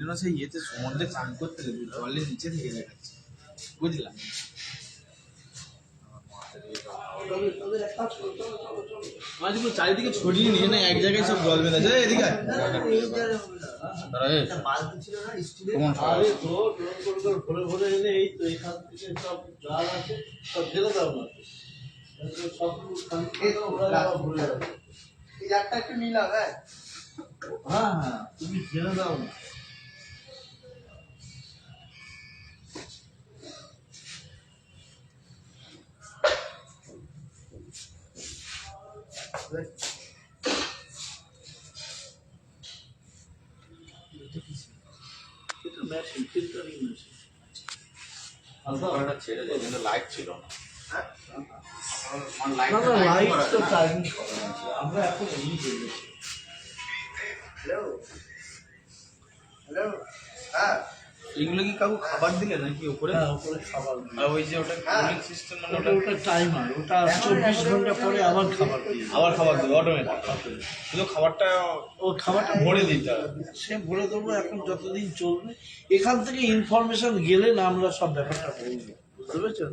জন্য সেই ইয়েতে সমুদ্রে চান করতে গেছে, জলের নিচে থেকে দেখাচ্ছে, বুঝলাম। চারিদিকে ছড়িয়ে নিয়ে না এক জায়গায় সব জল বেঁধেছে। এদিকে ভরে ভরে এনে এই তো এখান থেকে সব জল আছে সব ঢেলে দাও না, সব একটু নিলাম। হ্যাঁ হ্যাঁ, তুমি ঢেলে দাও না। মেশিন ফিল্টারিং মেশিন ছেড়ে যায়, কিন্তু লাইট ছিল না। লাইট তো টাইম আমরা এখন এই বলেছি। হ্যালো হ্যালো, হ্যাঁ এগুলো কি কাকু খাবার দিলে নাকি উপরে? হ্যাঁ, উপরে খাবার দিই। আর ওই যে ওটা কুলিং সিস্টেম, মানে ওটা টাইমার, ওটা 24 ঘন্টা পরে আবার খাবার দিই। আবার খাবার দেবে অটোমেটিক, শুধু খাবারটা ও খাবারটা ভরে দিতে হবে। সে ভরে দেবো এখন যতদিন চলবে। এখান থেকে ইনফরমেশন গেলে না আমরা সব ব্যাপারটা বলবো, বুঝতে পেরেছেন?